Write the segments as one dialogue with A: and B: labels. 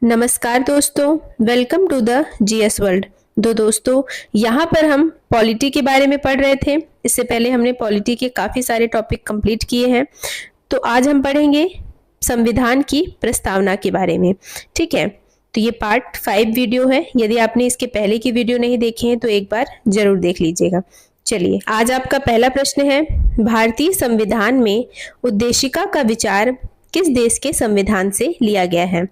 A: नमस्कार दोस्तों, welcome to the GS world. दोस्तों, यहाँ पर हम पॉलिटी के बारे में पढ़ रहे थे। इससे पहले हमने पॉलिटी के काफ़ी सारे टॉपिक कंप्लीट किए हैं। तो आज हम पढ़ेंगे संविधान की प्रस्तावना के बारे में। ठीक है, तो ये पार्ट 5 वीडियो है। यदि आपने इसके पहले की वीडियो नहीं देखे हैं तो एक बार जरूर देख लीजिएगा। चलिए, आज आपका पहला प्रश्न है, भारतीय संविधान में उद्देशिका का विचार किस देश के संविधान से लिया गया है?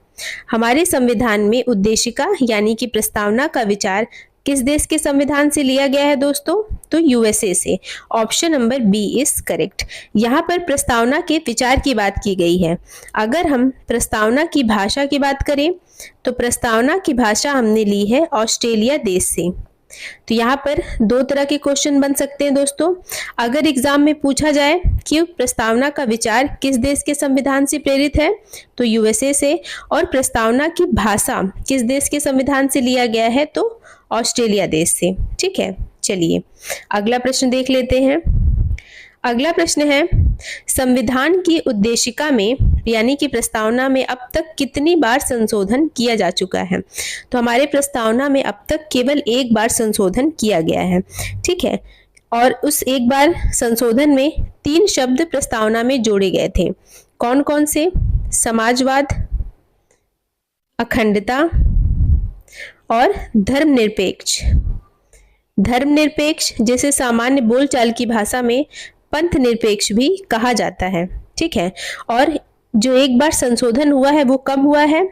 A: हमारे संविधान में उद्देशिका यानी कि प्रस्तावना का विचार किस देश के संविधान से लिया गया है दोस्तों? तो यूएसए से। Option number B is correct. यहाँ पर प्रस्तावना के विचार की बात की गई है। अगर हम प्रस्तावना की भाषा की बात करें तो प्रस्तावना की भाषा हमने ली है ऑस्ट्रेलिया देश से। तो यहाँ पर दो तरह के क्वेश्चन बन सकते हैं दोस्तों। अगर एग्जाम में पूछा जाए कि प्रस्तावना का विचार किस देश के संविधान से प्रेरित है तो यूएसए से, और प्रस्तावना की भाषा किस देश के संविधान से लिया गया है तो ऑस्ट्रेलिया देश से। ठीक है, चलिए अगला प्रश्न देख लेते हैं। अगला प्रश्न है, संविधान की उद्देशिका में यानी कि प्रस्तावना में अब तक कितनी बार संशोधन किया जा चुका है? तो हमारे प्रस्तावना में अब तक केवल एक बार संशोधन किया गया है। ठीक है, और उस एक बार संशोधन में 3 शब्द प्रस्तावना में जोड़े गए थे। कौन कौन से? समाजवाद, अखंडता और धर्मनिरपेक्ष। धर्मनिरपेक्ष जैसे सामान्य बोलचाल की भाषा में पंथ निरपेक्ष भी कहा जाता है। ठीक है, और जो एक बार संशोधन हुआ है वो कब हुआ है?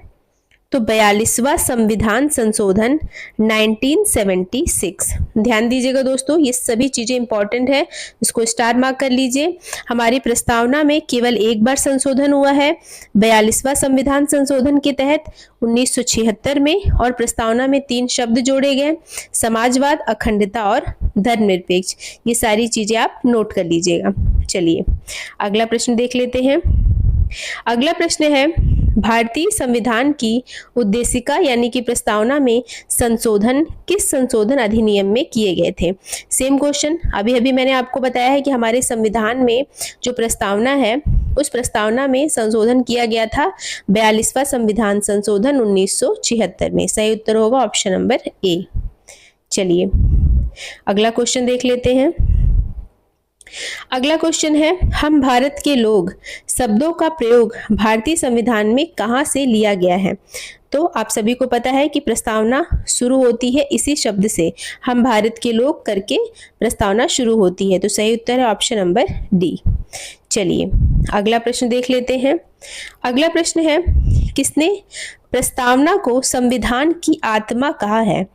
A: तो 42वां संविधान संशोधन 1976। ध्यान दीजिएगा दोस्तों, ये सभी चीजें इंपॉर्टेंट है, इसको स्टार मार्क कर लीजिए। हमारी प्रस्तावना में केवल एक बार संशोधन हुआ है 42वां संविधान संशोधन के तहत 1976 में, और प्रस्तावना में 3 शब्द जोड़े गए, समाजवाद, अखंडता और धर्मनिरपेक्ष। ये सारी चीजें आप नोट कर लीजिएगा। चलिए अगला प्रश्न देख लेते हैं। अगला प्रश्न है, भारतीय संविधान की उद्देशिका यानी कि प्रस्तावना में संशोधन किस संशोधन अधिनियम में किए गए थे? Same question. अभी मैंने आपको बताया है कि हमारे संविधान में जो प्रस्तावना है उस प्रस्तावना में संशोधन किया गया था 42वां संविधान संशोधन 1976 में। सही उत्तर होगा ऑप्शन नंबर ए। चलिए अगला क्वेश्चन देख लेते हैं। अगला क्वेश्चन है, हम भारत के लोग शब्दों का प्रयोग भारतीय संविधान में कहां से लिया गया है? तो आप सभी को पता है कि प्रस्तावना शुरू होती है इसी शब्द से, हम भारत के लोग करके प्रस्तावना शुरू होती है। तो सही उत्तर है ऑप्शन नंबर डी। चलिए अगला प्रश्न देख लेते हैं। अगला प्रश्न है, किसने प्रस्तावना को संविधान की आत्मा कहा है?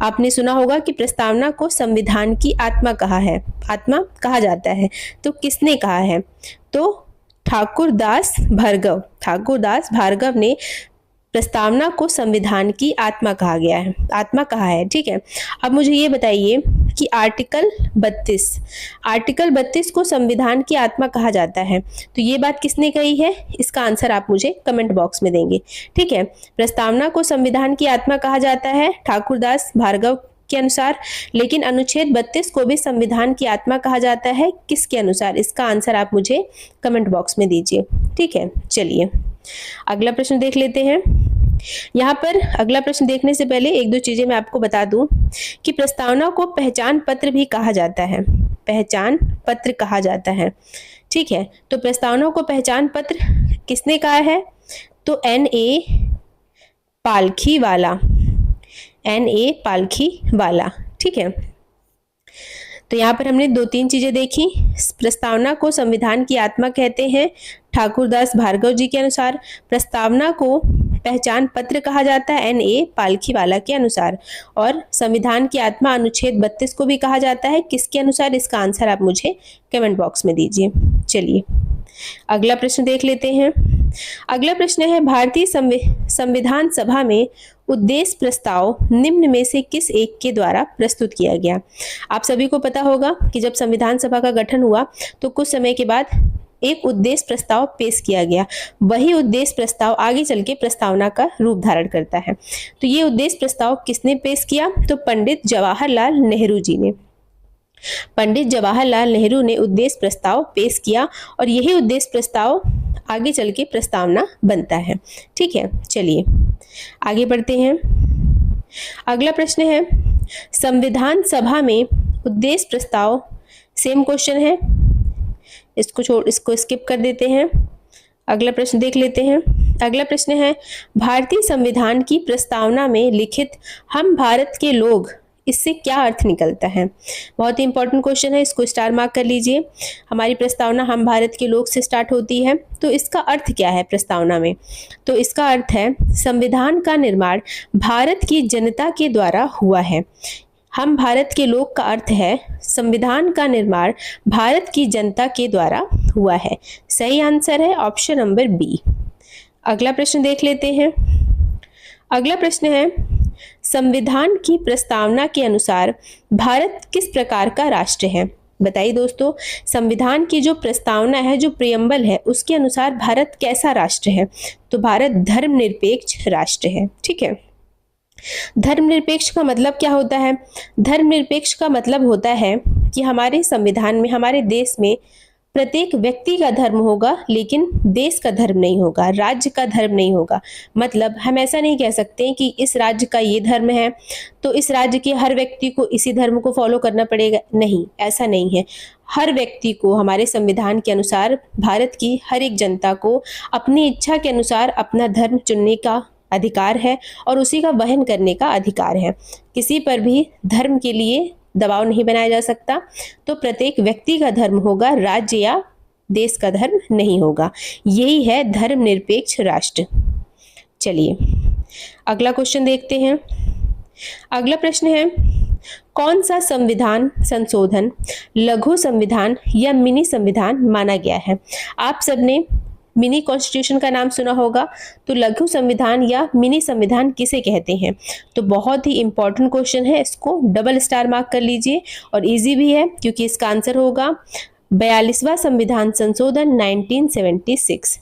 A: आपने सुना होगा कि प्रस्तावना को संविधान की आत्मा कहा है, आत्मा कहा जाता है। तो किसने कहा है? तो ठाकुर दास भार्गव ने प्रस्तावना को संविधान की आत्मा कहा गया है, आत्मा कहा है। ठीक है, अब मुझे ये बताइए कि आर्टिकल 32 को संविधान की आत्मा कहा जाता है, तो ये बात किसने कही है? इसका आंसर आप मुझे कमेंट बॉक्स में देंगे। ठीक है, प्रस्तावना को संविधान की आत्मा कहा जाता है ठाकुर दास भार्गव के अनुसार, लेकिन अनुच्छेद 32 को भी संविधान की आत्मा कहा जाता है किसके अनुसार? इसका आंसर आप मुझे कमेंट बॉक्स में दीजिए। ठीक है, चलिए अगला प्रश्न देख लेते हैं। यहाँ पर अगला प्रश्न देखने से पहले एक दो चीजें मैं आपको बता दूं कि प्रस्तावना को पहचान पत्र भी कहा जाता है, पहचान पत्र कहा जाता है। ठीक है, तो प्रस्तावना को पहचान पत्र किसने कहा है? तो N.A. पालखी वाला। ठीक है, तो यहाँ पर हमने 2-3 चीजें देखी। प्रस्तावना को संविधान की आत्मा कहते हैं ठाकुर दास भार्गव जी के अनुसार, प्रस्तावना को पहचान पत्र कहा जाता है N.A. पालखी वाला के अनुसार, और संविधान की आत्मा अनुच्छेद 32 को भी कहा जाता है किसके अनुसार? इसका आंसर आप मुझे कमेंट बॉक्स में दीजिए। चलिए अगला प्रश्न देख लेते हैं। अगला प्रश्न है, भारतीय संविधान सभा में उद्देश्य प्रस्ताव निम्न में से किस एक के द्वारा प्रस्तुत किया गया? आप सभी को पता होगा कि जब संविधान सभा का गठन हुआ तो कुछ समय के बाद एक उद्देश्य प्रस्ताव पेश किया गया। वही उद्देश्य प्रस्ताव आगे चल के प्रस्तावना का रूप धारण करता है। तो ये उद्देश्य प्रस्ताव किसने पेश किया? तो पंडित जवाहरलाल नेहरू जी ने। पंडित जवाहरलाल नेहरू ने उद्देश्य प्रस्ताव पेश किया और यही उद्देश्य प्रस्ताव आगे चल के प्रस्तावना बनता है। ठीक है, चलिए आगे बढ़ते हैं। अगला प्रश्न है, संविधान सभा में उद्देश्य प्रस्ताव, सेम क्वेश्चन है, इसको स्किप कर देते हैं। अगला प्रश्न देख लेते हैं। अगला प्रश्न है, भारतीय संविधान की प्रस्तावना में लिखित हम भारत के लोग, इससे क्या अर्थ निकलता है? बहुत ही इंपॉर्टेंट क्वेश्चन है, इसको स्टार मार्क कर लीजिए। हमारी प्रस्तावना हम भारत के लोग से स्टार्ट होती है, तो इसका अर्थ क्या है प्रस्तावना में? तो इसका अर्थ है संविधान का निर्माण भारत की जनता के द्वारा हुआ है। हम भारत के लोग का अर्थ है संविधान का निर्माण भारत की जनता के द्वारा हुआ है। सही आंसर है ऑप्शन नंबर बी। अगला प्रश्न देख लेते हैं। अगला प्रश्न है, संविधान की प्रस्तावना के अनुसार भारत किस प्रकार का राष्ट्र है? बताइए दोस्तों, संविधान की जो प्रस्तावना है, जो प्रियम्बल है, उसके अनुसार भारत कैसा राष्ट्र है? तो भारत धर्मनिरपेक्ष राष्ट्र है। ठीक है, धर्मनिरपेक्ष का मतलब क्या होता है? धर्मनिरपेक्ष का मतलब होता है कि हमारे संविधान में, हमारे देश में प्रत्येक व्यक्ति का धर्म होगा, लेकिन देश का धर्म नहीं होगा, राज्य का धर्म नहीं होगा। मतलब हम ऐसा नहीं कह सकते कि इस राज्य का ये धर्म है तो इस राज्य के हर व्यक्ति को इसी धर्म को फॉलो करना पड़ेगा, नहीं, ऐसा नहीं है। हर व्यक्ति को हमारे संविधान के अनुसार, भारत की हर एक जनता को अपनी इच्छा के अनुसार अपना धर्म चुनने का अधिकार है और उसी का वहन करने का अधिकार है। किसी पर भी धर्म के लिए दबाव नहीं बनाया जा सकता। तो प्रत्येक व्यक्ति का धर्म होगा, राज्य या देश का धर्म नहीं होगा। यही है धर्मनिरपेक्ष राष्ट्र। चलिए अगला क्वेश्चन देखते हैं। अगला प्रश्न है, कौन सा संविधान संशोधन लघु संविधान या मिनी संविधान माना गया है? आप सबने मिनी कॉन्स्टिट्यूशन का नाम सुना होगा, तो लघु संविधान या मिनी संविधान किसे कहते हैं? तो बहुत ही इंपॉर्टेंट क्वेश्चन है, इसको डबल स्टार मार्क कर लीजिए। और इजी भी है क्योंकि इसका आंसर होगा 42वां संविधान संशोधन 1976।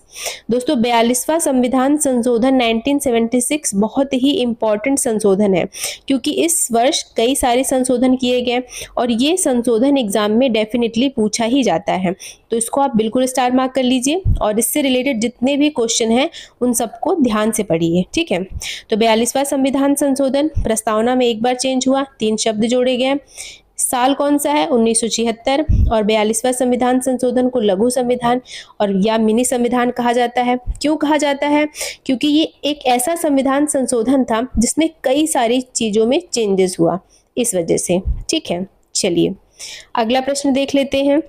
A: दोस्तों 42वां संविधान संशोधन 1976 बहुत ही इंपॉर्टेंट संशोधन है, क्योंकि इस वर्ष कई सारे संशोधन किए गए और ये संशोधन एग्जाम में डेफिनेटली पूछा ही जाता है। तो इसको आप बिल्कुल स्टार मार्क कर लीजिए और इससे रिलेटेड जितने भी क्वेश्चन हैं उन सबको ध्यान से पढ़िए। ठीक है, तो 42वां संविधान संशोधन प्रस्तावना में एक बार चेंज हुआ, 3 शब्द जोड़े गए। साल कौन सा है? 1976। और 42वां संविधान संशोधन को लघु संविधान और या मिनी संविधान कहा जाता है। क्यों कहा जाता है? क्योंकि ये एक ऐसा संविधान संशोधन था जिसमें कई सारी चीजों में चेंजेस हुआ, इस वजह से। ठीक है, चलिए अगला प्रश्न देख लेते हैं।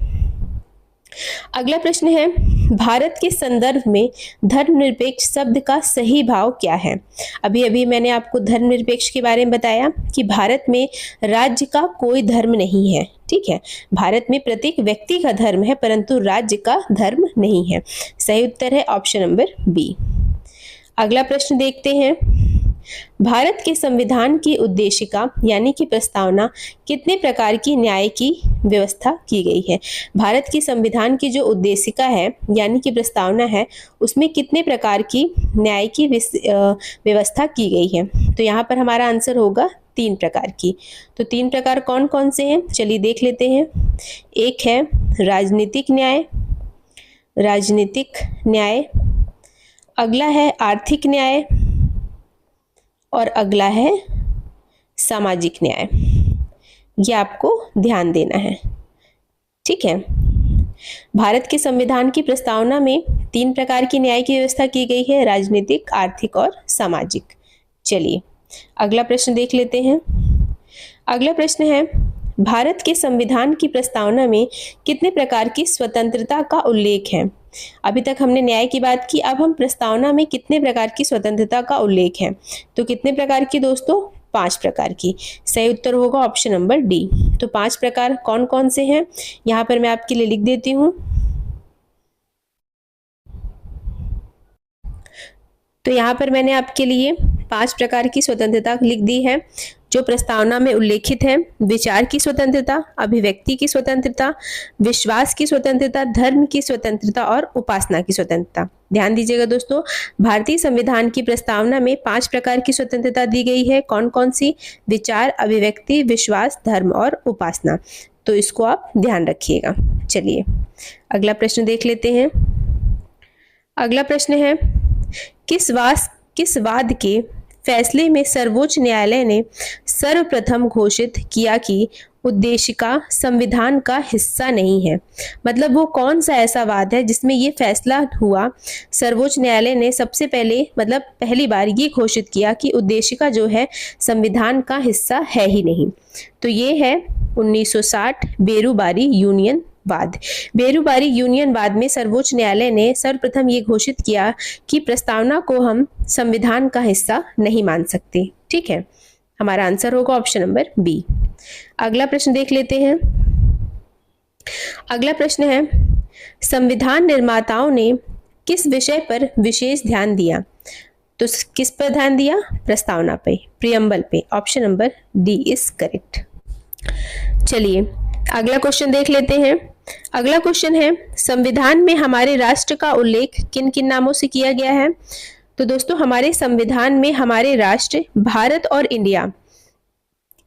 A: अगला प्रश्न है, भारत के संदर्भ में धर्मनिरपेक्ष शब्द का सही भाव क्या है? अभी अभी मैंने आपको धर्मनिरपेक्ष के बारे में बताया कि भारत में राज्य का कोई धर्म नहीं है। ठीक है, भारत में प्रत्येक व्यक्ति का धर्म है परंतु राज्य का धर्म नहीं है। सही उत्तर है ऑप्शन नंबर बी। अगला प्रश्न देखते हैं। भारत के संविधान की उद्देशिका यानी कि प्रस्तावना कितने प्रकार की न्याय की व्यवस्था की गई है? भारत की संविधान की जो उद्देशिका है यानी कि प्रस्तावना है, उसमें कितने प्रकार की न्याय की व्यवस्था की गई है? तो यहाँ पर हमारा आंसर होगा 3 प्रकार की। तो 3 प्रकार कौन कौन से हैं? चलिए देख लेते हैं। एक है राजनीतिक न्याय, अगला है आर्थिक न्याय और अगला है सामाजिक न्याय। ये आपको ध्यान देना है। ठीक है, भारत के संविधान की प्रस्तावना में 3 प्रकार की न्याय की व्यवस्था की गई है, राजनीतिक, आर्थिक और सामाजिक। चलिए अगला प्रश्न देख लेते हैं। अगला प्रश्न है, भारत के संविधान की प्रस्तावना में कितने प्रकार की स्वतंत्रता का उल्लेख है? अभी तक हमने न्याय की बात की, अब हम प्रस्तावना में कितने प्रकार की स्वतंत्रता का उल्लेख है? तो कितने प्रकार की दोस्तों? 5 प्रकार की। सही उत्तर होगा ऑप्शन नंबर डी। तो 5 प्रकार कौन कौन से हैं यहाँ पर मैं आपके लिए लिख देती हूँ। तो यहाँ पर मैंने आपके लिए 5 प्रकार की स्वतंत्रता लिख दी है जो प्रस्तावना में उल्लेखित है। विचार की स्वतंत्रता, अभिव्यक्ति की स्वतंत्रता, विश्वास की स्वतंत्रता, धर्म की स्वतंत्रता और उपासना की स्वतंत्रता। ध्यान दीजिएगा दोस्तों, भारतीय संविधान की प्रस्तावना में 5 प्रकार की स्वतंत्रता दी गई है। कौन कौन सी? विचार, अभिव्यक्ति, विश्वास, धर्म और उपासना। तो इसको आप ध्यान रखिएगा। चलिए अगला प्रश्न देख लेते हैं। अगला प्रश्न है, किस वाद के फैसले में सर्वोच्च न्यायालय ने सर्वप्रथम घोषित किया कि उद्देशिका संविधान का हिस्सा नहीं है? मतलब वो कौन सा ऐसा वाद है जिसमें ये फैसला हुआ, सर्वोच्च न्यायालय ने सबसे पहले मतलब पहली बार ये घोषित किया कि उद्देशिका जो है संविधान का हिस्सा है ही नहीं? तो ये है 1960 बेरूबारी यूनियन वाद। बेरूबारी यूनियन वाद में सर्वोच्च न्यायालय ने सर्वप्रथम ये घोषित किया कि प्रस्तावना को हम संविधान का हिस्सा नहीं मान सकते। ठीक है, हमारा आंसर होगा ऑप्शन नंबर बी। अगला प्रश्न देख लेते हैं। अगला प्रश्न है, संविधान निर्माताओं ने किस विषय पर विशेष ध्यान दिया? तो किस पर ध्यान दिया? प्रस्तावना पे, प्रियम्बल पे। Option number D is correct. चलिए अगला क्वेश्चन देख लेते हैं। अगला क्वेश्चन है, संविधान में हमारे राष्ट्र का उल्लेख किन किन नामों से किया गया है? तो दोस्तों हमारे संविधान में हमारे राष्ट्र भारत और इंडिया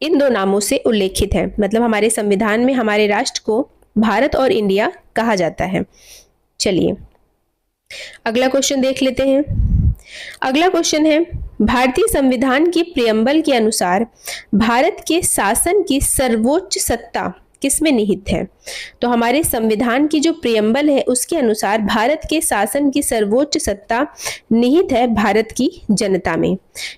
A: इन दो नामों से उल्लेखित है। मतलब हमारे संविधान में हमारे राष्ट्र को भारत और इंडिया कहा जाता है। चलिए अगला क्वेश्चन देख लेते हैं। अगला क्वेश्चन है, भारतीय संविधान की प्रियम्बल के अनुसार भारत के शासन की सर्वोच्च सत्ता किसमें निहित है? तो हमारे संविधान की जो प्रियम्बल है उसके अनुसार भारत के शासन की सर्वोच्च सत्ता निहित है भारत की जनता में।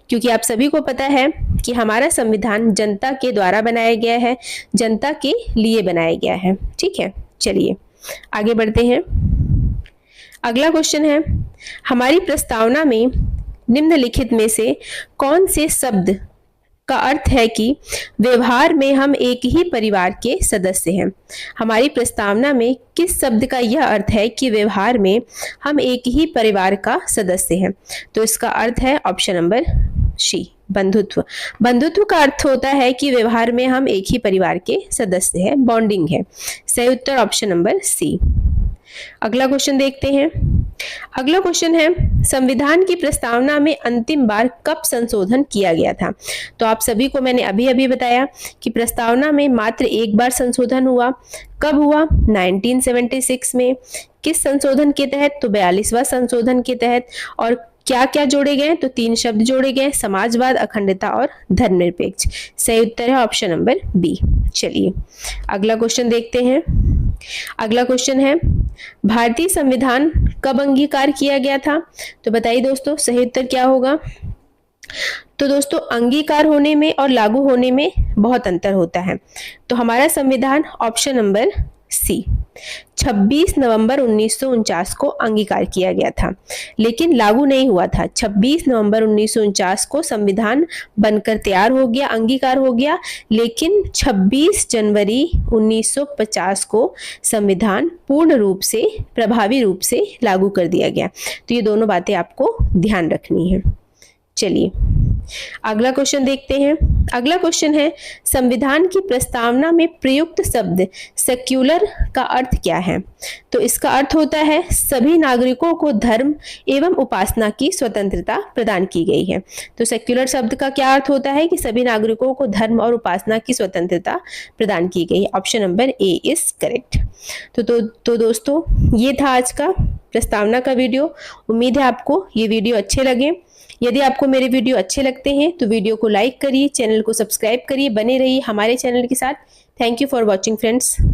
A: क्योंकि आप सभी को पता है कि हमारा संविधान जनता के द्वारा बनाया गया है, जनता के लिए बनाया गया है। ठीक है, चलिए आगे बढ़ते हैं। अगला क्वेश्चन है, हमारी प्रस्तावना में निम्नलिखित में से कौन से शब्द का अर्थ है कि व्यवहार में हम एक ही परिवार के सदस्य हैं? हमारी प्रस्तावना में किस शब्द का यह अर्थ है कि व्यवहार में हम एक ही परिवार का सदस्य हैं? तो इसका अर्थ है ऑप्शन नंबर सी, बंधुत्व। बंधुत्व का अर्थ होता है कि व्यवहार में हम एक ही परिवार के सदस्य हैं, बॉन्डिंग है। सही उत्तर ऑप्शन नंबर सी। अगला क्वेश्चन देखते हैं। अगला क्वेश्चन है, संविधान की प्रस्तावना में अंतिम बार कब संशोधन किया गया था? तो आप सभी को मैंने अभी अभी बताया कि प्रस्तावना में मात्र एक बार संशोधन हुआ। कब हुआ? 1976 में। किस संशोधन के तहत? तो 42वां संशोधन के तहत। और क्या क्या जोड़े गए? तो 3 शब्द जोड़े गए, समाजवाद, अखंडता और धर्मनिरपेक्ष। सही उत्तर है ऑप्शन नंबर बी। चलिए अगला क्वेश्चन देखते हैं। अगला क्वेश्चन है, भारतीय संविधान कब अंगीकार किया गया था? तो बताइए दोस्तों सही उत्तर क्या होगा? तो दोस्तों अंगीकार होने में और लागू होने में बहुत अंतर होता है। तो हमारा संविधान ऑप्शन नंबर सी 26 नवंबर 1949 को अंगीकार किया गया था, लेकिन लागू नहीं हुआ था। 26 नवंबर 1949 को संविधान बनकर तैयार हो गया, अंगीकार हो गया, लेकिन 26 जनवरी 1950 को संविधान पूर्ण रूप से, प्रभावी रूप से लागू कर दिया गया। तो ये दोनों बातें आपको ध्यान रखनी है। चलिए अगला क्वेश्चन देखते हैं। अगला क्वेश्चन है, संविधान की प्रस्तावना में प्रयुक्त शब्द सेक्युलर का अर्थ क्या है? तो इसका अर्थ होता है सभी नागरिकों को धर्म एवं उपासना की स्वतंत्रता प्रदान की गई है। तो सेक्युलर शब्द का क्या अर्थ होता है कि सभी नागरिकों को धर्म और उपासना की स्वतंत्रता प्रदान की गई। Option number A is correct. तो दोस्तों ये था आज का प्रस्तावना का वीडियो। उम्मीद है आपको ये वीडियो अच्छे लगे। यदि आपको मेरे वीडियो अच्छे लगते हैं तो वीडियो को लाइक करिए, चैनल को सब्सक्राइब करिए, बने रहिए हमारे चैनल के साथ। Thank you for watching friends.